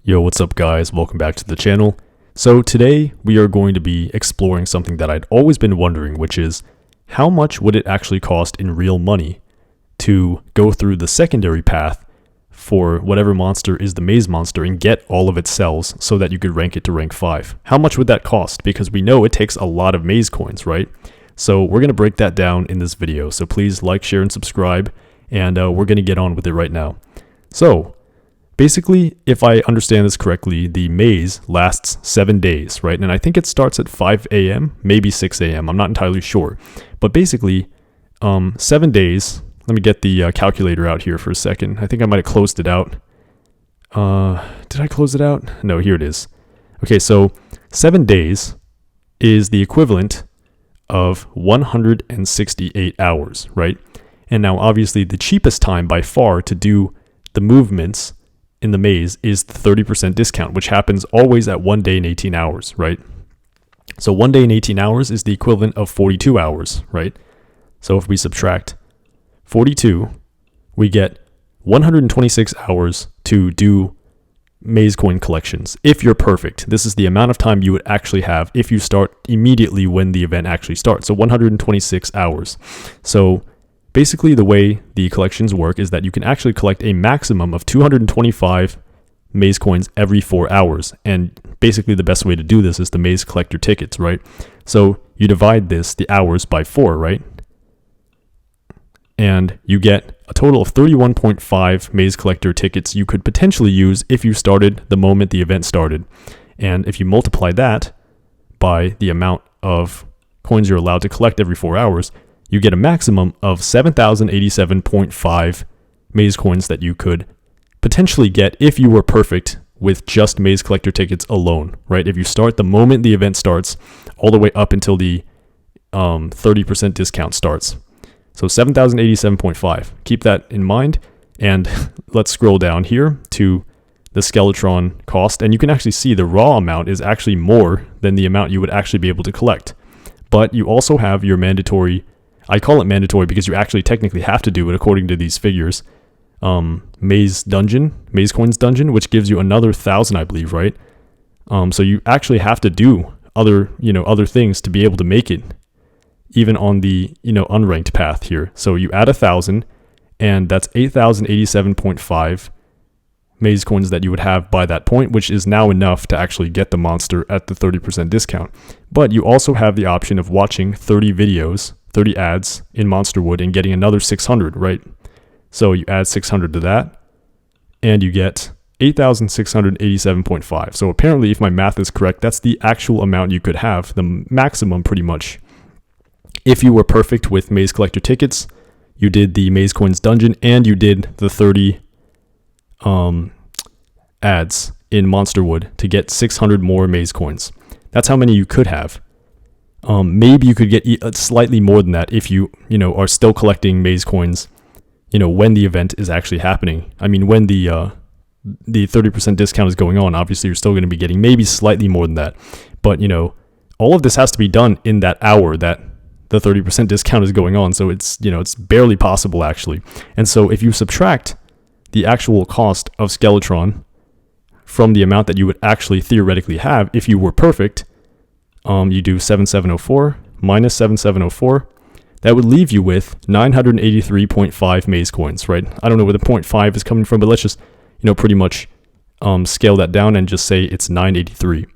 Yo, what's up guys? Welcome back to the channel. So today we are going to be exploring something that I'd always been wondering, which is how much would it actually cost in real money to go through the secondary path for whatever monster is the maze monster and get all of its cells so that you could rank it to rank 5. How much would that cost? Because we know it takes a lot of maze coins, right? So we're going to break that down in this video. So please like, share, and subscribe, and we're going to get on with it right now. So basically, if I understand this correctly, the maze lasts 7 days, right? And I think it starts at 5 a.m., maybe 6 a.m. I'm not entirely sure. But basically, 7 days. Let me get the calculator out here for a second. I think I might have closed it out. Did I close it out? No, here it is. Okay, so 7 days is the equivalent of 168 hours, right? And now, obviously, the cheapest time by far to do the movements in the maze is the 30% discount, which happens always at 1 day and 18 hours, right? So 1 day and 18 hours is the equivalent of 42 hours, right? So if we subtract 42, we get 126 hours to do maze coin collections. If you're perfect, this is the amount of time you would actually have if you start immediately when the event actually starts. So 126 hours. So basically, the way the collections work is that you can actually collect a maximum of 225 maze coins every 4 hours. And basically, the best way to do this is the maze collector tickets, right? So you divide the hours by 4, right? And you get a total of 31.5 maze collector tickets you could potentially use if you started the moment the event started. And if you multiply that by the amount of coins you're allowed to collect every 4 hours, you get a maximum of 7,087.5 maze coins that you could potentially get if you were perfect with just maze collector tickets alone, right? If you start the moment the event starts all the way up until the 30% discount starts. So 7,087.5. Keep that in mind. And let's scroll down here to the Skeletron cost. And you can actually see the raw amount is actually more than the amount you would actually be able to collect. But you also have your mandatory, I call it mandatory because you actually technically have to do it according to these figures. Maze coins dungeon, which gives you another 1,000, I believe, right? So you actually have to do other things to be able to make it, even on the, unranked path here. So you add 1,000, and that's 8,087.5 maze coins that you would have by that point, which is now enough to actually get the monster at the 30% discount. But you also have the option of watching 30 videos, 30 ads in Monsterwood and getting another 600, right? So you add 600 to that, and you get 8,687.5. So apparently, if my math is correct, that's the actual amount you could have, the maximum pretty much. If you were perfect with maze collector tickets, you did the maze coins dungeon, and you did the 30 ads in Monsterwood to get 600 more maze coins. That's how many you could have. Maybe you could get slightly more than that if you are still collecting maze coins, when the event is actually happening. I mean, when the 30% discount is going on, obviously you're still going to be getting maybe slightly more than that. But, all of this has to be done in that hour that the 30% discount is going on. So it's, it's barely possible actually. And so if you subtract the actual cost of Skeletron from the amount that you would actually theoretically have if you were perfect, you do 7,704 minus 7,704. That would leave you with 983.5 maze coins, right? I don't know where the 0.5 is coming from, but let's just, pretty much scale that down and just say it's 983.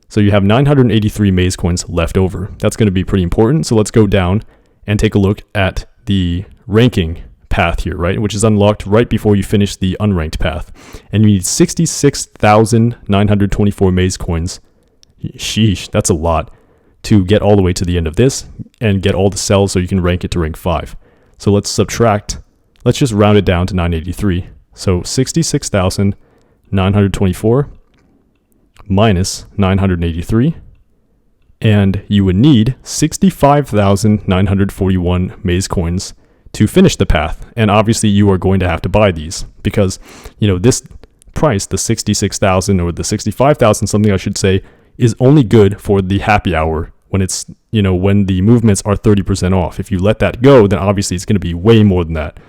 So you have 983 maze coins left over. That's going to be pretty important. So let's go down and take a look at the ranking path here, right? Which is unlocked right before you finish the unranked path. And you need 66,924 maze coins. Sheesh, that's a lot to get all the way to the end of this and get all the cells so you can rank it to rank 5. So let's just round it down to 983. So 66,924 minus 983, and you would need 65,941 maze coins to finish the path. And obviously you are going to have to buy these because, this price, the 66,000 or the 65,000 something I should say, is only good for the happy hour when it's, when the movements are 30% off. If you let that go, then obviously it's going to be way more than that.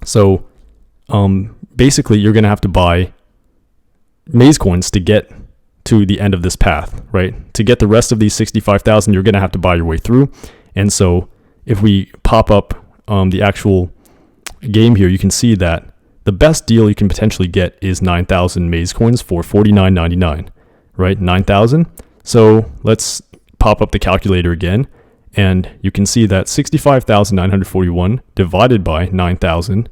So basically you're going to have to buy maze coins to get to the end of this path, right? To get the rest of these 65,000, you're going to have to buy your way through. And so if we pop up the actual game here, you can see that the best deal you can potentially get is 9,000 maze coins for $49.99, right? 9,000. So let's pop up the calculator again, and you can see that 65,941 divided by 9,000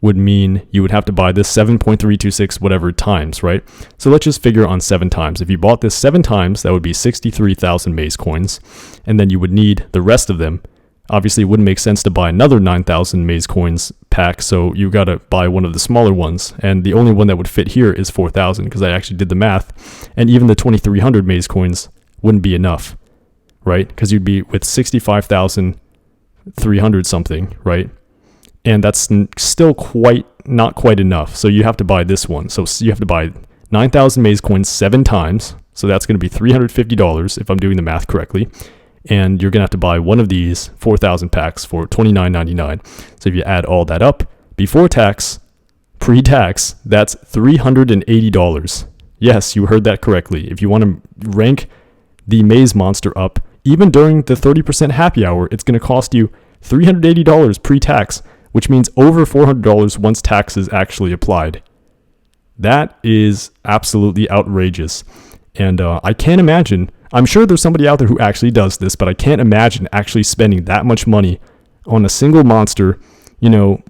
would mean you would have to buy this 7.326 whatever times, right? So let's just figure on 7 times. If you bought this 7 times, that would be 63,000 maze coins, and then you would need the rest of them. Obviously, it wouldn't make sense to buy another 9,000 maze coins pack, so you got to buy one of the smaller ones, and the only one that would fit here is 4,000, because I actually did the math, and even the 2,300 maze coins wouldn't be enough, right? Because you'd be with 65,300 something, right? And that's still not quite enough, so you have to buy this one. So you have to buy 9,000 maze coins 7 times, so that's going to be $350 if I'm doing the math correctly. And you're going to have to buy one of these 4,000 packs for $29.99. So if you add all that up, before tax, pre-tax, that's $380. Yes, you heard that correctly. If you want to rank the maze monster up, even during the 30% happy hour, it's going to cost you $380 pre-tax, which means over $400 once tax is actually applied. That is absolutely outrageous. And I can't imagine, I'm sure there's somebody out there who actually does this, but I can't imagine actually spending that much money on a single monster, and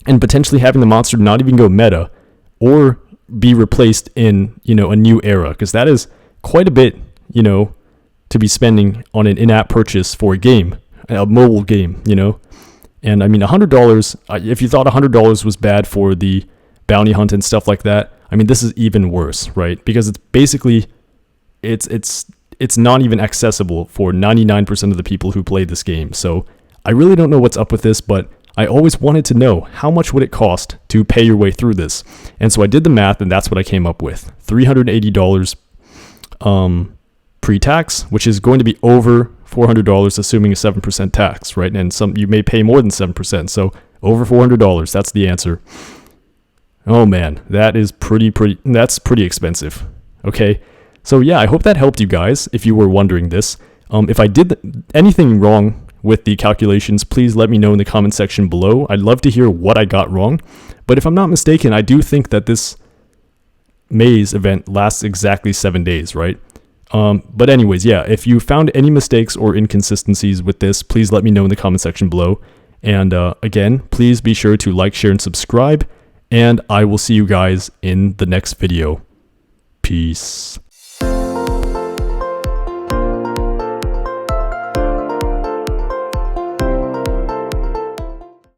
potentially having the monster not even go meta or be replaced in, a new era, because that is quite a bit, to be spending on an in-app purchase for a game, a mobile game, And I mean, $100, if you thought $100 was bad for the bounty hunt and stuff like that, I mean, this is even worse, right? Because it's basically, it's not even accessible for 99% of the people who play this game. So I really don't know what's up with this, but I always wanted to know how much would it cost to pay your way through this. And so I did the math, and that's what I came up with. $380 pre-tax, which is going to be over $400, assuming a 7% tax, right? And you may pay more than 7%. So over $400, that's the answer. Oh man, that is that's pretty expensive. Okay. So yeah, I hope that helped you guys if you were wondering this. If I did anything wrong with the calculations, please let me know in the comment section below. I'd love to hear what I got wrong. But if I'm not mistaken, I do think that this maze event lasts exactly 7 days, right? But anyways, yeah, if you found any mistakes or inconsistencies with this, please let me know in the comment section below. And again, please be sure to like, share, and subscribe. And I will see you guys in the next video. Peace.